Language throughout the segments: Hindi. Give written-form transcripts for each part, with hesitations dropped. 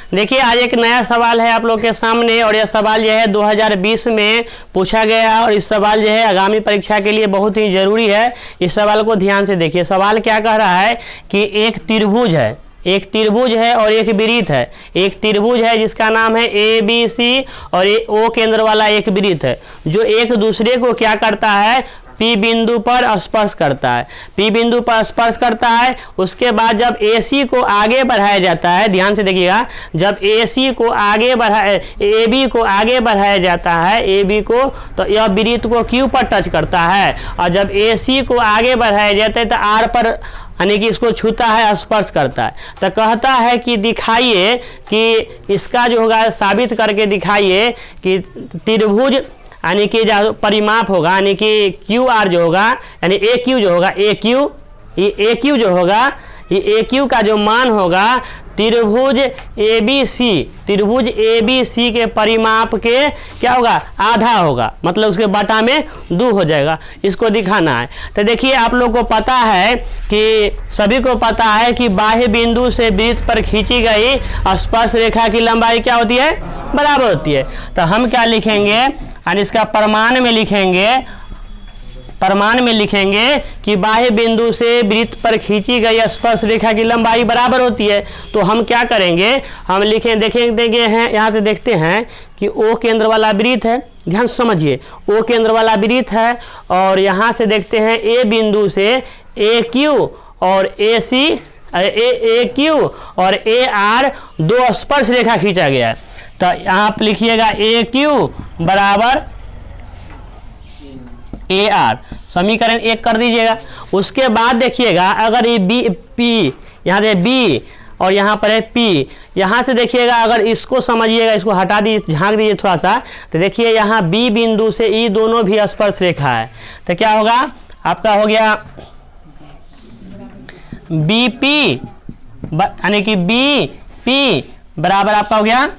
देखिए आज एक नया सवाल है आप लोग के सामने और यह सवाल जो है 2020 में पूछा गया और इस सवाल जो है आगामी परीक्षा के लिए बहुत ही ज़रूरी है। इस सवाल को ध्यान से देखिए। सवाल क्या कह रहा है कि एक त्रिभुज है और एक वृत्त है। एक त्रिभुज है जिसका नाम है ABC और O केंद्र वाला एक वृत्त है जो एक दूसरे को क्या करता है, P बिंदु पर स्पर्श करता है। P बिंदु पर स्पर्श करता है। उसके बाद जब AC को आगे बढ़ाया जाता है, ध्यान से देखिएगा, जब AB को आगे बढ़ाया जाता है AB को, तो यह वृत्त को Q पर टच करता है और जब AC को आगे बढ़ाया जाता है तो R पर यानी कि इसको छूता है, स्पर्श करता है। तो कहता है कि दिखाइए कि इसका जो होगा साबित करके दिखाइए कि त्रिभुज यानी कि जो परिमाप होगा यानी कि QR जो होगा यानी AQ जो होगा AQ जो होगा ये AQ का जो मान होगा त्रिभुज ABC के परिमाप के क्या होगा, आधा होगा, मतलब उसके बटा में 2 हो जाएगा। इसको दिखाना है। तो देखिए आप लोग को पता है कि सभी को पता है कि बाह्य बिंदु से वृत्त पर खींची गई स्पर्श रेखा की लंबाई क्या होती है, बराबर होती है। तो हम क्या लिखेंगे और इसका प्रमाण में लिखेंगे कि बाह्य बिंदु से वृत्त पर खींची गई स्पर्श रेखा की लंबाई बराबर होती है। तो हम क्या करेंगे, हम देखेंगे हैं, यहाँ से देखते हैं कि O केंद्र वाला वृत्त है। ध्यान से समझिए, O केंद्र वाला वृत्त है और यहाँ से देखते हैं A बिंदु से AQ और AQ और AR 2 स्पर्श रेखा खींचा गया है। तो यहाँ आप लिखिएगा AQ बराबर AR, समीकरण 1 कर दीजिएगा। उसके बाद देखिएगा अगर ये P यहाँ से B और यहाँ पर है P, यहाँ से देखिएगा अगर इसको समझिएगा, इसको हटा दीजिए, झाँक दीजिए थोड़ा सा, तो देखिए यहाँ B बिंदु से E दोनों भी स्पर्श रेखा है। तो क्या होगा, आपका हो गया BP यानी कि BP बराबर आपका हो गया,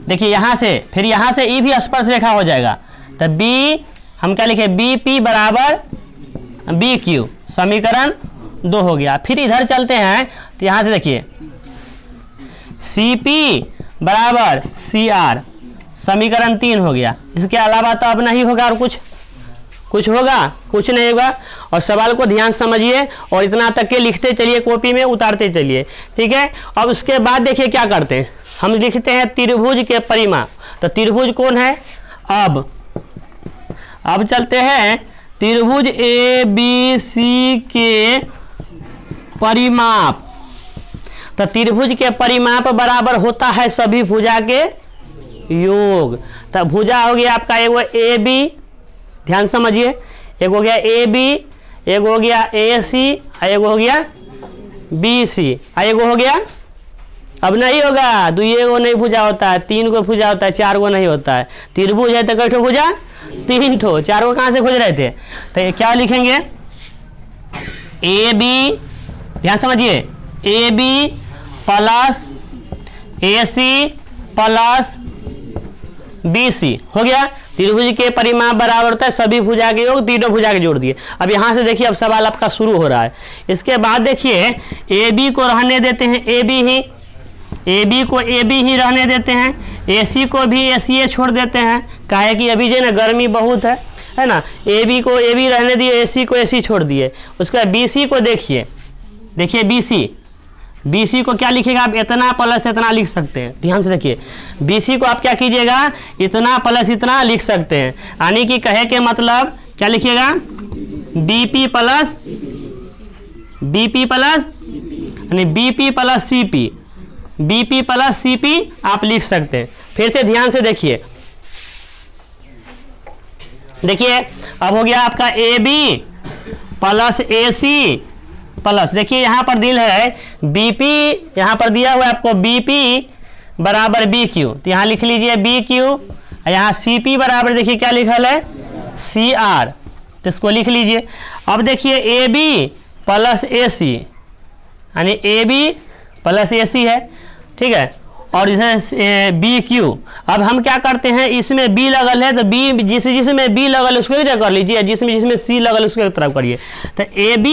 देखिए यहाँ से फिर यहाँ से E भी स्पर्श रेखा हो जाएगा। तो B हम क्या लिखे, BP बराबर BQ, समीकरण 2 हो गया। फिर इधर चलते हैं तो यहाँ से देखिए CP बराबर CR, समीकरण 3 हो गया। इसके अलावा तो अब नहीं होगा और कुछ होगा, कुछ नहीं होगा। और सवाल को ध्यान समझिए और इतना तक के लिखते चलिए, कॉपी में उतारते चलिए, ठीक है। अब उसके बाद देखिए क्या करते हैं, हम लिखते हैं त्रिभुज के परिमाप। तो त्रिभुज कौन है, अब चलते हैं त्रिभुज ABC के परिमाप। तो त्रिभुज के परिमाप बराबर होता है सभी भुजा के योग। तो भुजा हो गया आपका एगो AB, ध्यान समझिए, एक हो गया AB, एक हो गया AC, एक हो गया BC, एक हो गया, अब नहीं होगा, 2 गो नहीं भुजा होता है, 3 गो भुजा होता है, 4 गो नहीं होता है। त्रिभुज है तो कई भुजा, 3 ठो, 4 गो कहाँ से खोज रहे थे। तो क्या लिखेंगे, AB, ध्यान समझिए, AB plus AC plus BC हो गया। त्रिभुज के परिमाप बराबर होता है सभी भुजा के योग, तीनों भुजा के जोड़ दिए। अब यहाँ से देखिए अब सवाल आपका शुरू हो रहा है। इसके बाद देखिए AB को रहने देते हैं AB को AB ही रहने देते हैं, AC को भी AC छोड़ देते हैं, काहे कि अभी जो ना गर्मी बहुत है ना। AB को AB रहने दिए, AC को AC छोड़ दिए। उसके बाद BC को देखिए BC को क्या लिखेगा आप, इतना प्लस इतना लिख सकते हैं। ध्यान से देखिए, BC को आप क्या कीजिएगा, इतना प्लस इतना लिख सकते हैं। यानी कि कहे के मतलब क्या लिखिएगा, BP प्लस यानी BP प्लस CP आप लिख सकते हैं। फिर से ध्यान से देखिए अब हो गया आपका AB प्लस AC प्लस, देखिए यहाँ पर दिल है BP, यहाँ पर दिया हुआ है आपको BP बराबर BQ, तो यहाँ लिख लीजिए BQ, यहाँ CP बराबर देखिए क्या लिखल है CR, तो इसको लिख लीजिए। अब देखिए AB प्लस AC यानी AB प्लस AC है, ठीक है, और इधर BQ। अब हम क्या करते हैं, इसमें B लगल है तो B जिसमें B लगल उसको एक तरफ कर लीजिए, जिसमें C लगल उसको एक तरफ करिए। तो AB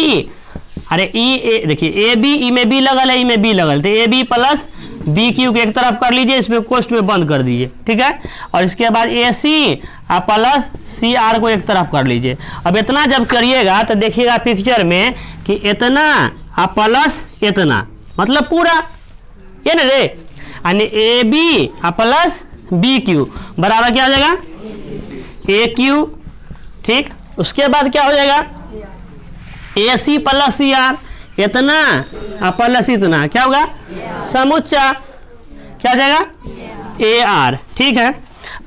अरे ई देखिए ए बी, ई में बी लगल है, ई में बी लगल, तो a b plus b q को एक तरफ कर लीजिए, इसमें कोष्ठ में बंद कर दीजिए, ठीक है। और इसके बाद ए सी प्लस सी आर को एक तरफ कर लीजिए। अब इतना जब करिएगा तो देखिएगा पिक्चर में कि इतना प्लस इतना मतलब पूरा ये ना रे, यानी a b plus b q बराबर क्या हो जाएगा ए क्यू, ठीक। उसके बाद क्या हो जाएगा ए सी प्लस सी आर, इतना प्लस इतना क्या होगा समुच्चा, क्या हो जाएगा ए आर, ठीक है।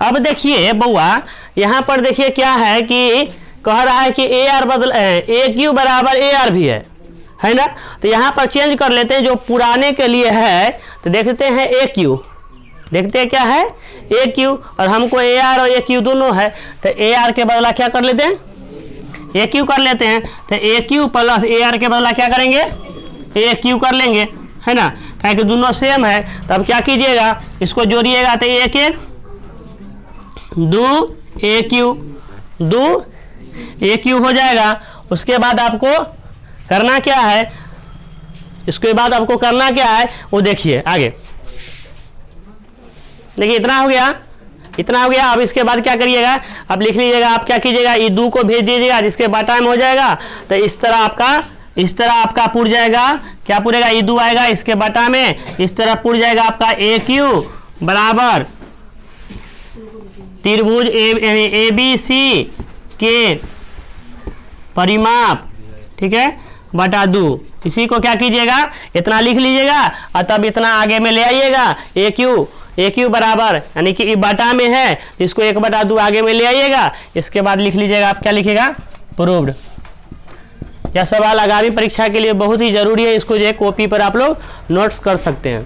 अब देखिए बउआ यहाँ पर देखिए क्या है कि कह रहा है कि ए आर बदल ए क्यू बराबर ए आर भी है ना। तो यहाँ पर चेंज कर लेते हैं, जो पुराने के लिए है तो देखते हैं ए क्यू, देखते हैं क्या है ए क्यू, और हमको ए आर और ए क्यू दोनों है, तो ए आर के बदला क्या कर लेते हैं ए क्यू कर लेते हैं। तो ए क्यू प्लस ए आर के बदला क्या करेंगे ए क्यू कर लेंगे, है ना, क्या कि दोनों सेम है। तब क्या कीजिएगा इसको जोड़िएगा, तो एक एक दो ए क्यू, दो ए क्यू हो जाएगा। उसके बाद आपको करना क्या है, इसके बाद आपको करना क्या है वो देखिए आगे, देखिए इतना हो गया, इतना हो गया। अब इसके बाद क्या करिएगा, अब लिख लीजिएगा, आप क्या कीजिएगा ई दो को भेज दीजिएगा, जिसके बाटा में हो जाएगा, तो इस तरह आपका पुर जाएगा, क्या पुरेगा ई दो आएगा इसके बाटा में, इस तरह पुर जाएगा आपका ए क्यू बराबर त्रिभुज ए बी सी के परिमाप, ठीक है, बटा दो। इसी को क्या कीजिएगा इतना लिख लीजिएगा, और तब इतना आगे में ले आइएगा ए क्यू बराबर, यानी कि बाटा में है तो इसको 1/2 आगे में ले आइएगा। इसके बाद लिख लीजिएगा, आप क्या लिखिएगा प्रूव्ड। यह सवाल आगामी परीक्षा के लिए बहुत ही जरूरी है, इसको जो है कॉपी पर आप लोग नोट्स कर सकते हैं।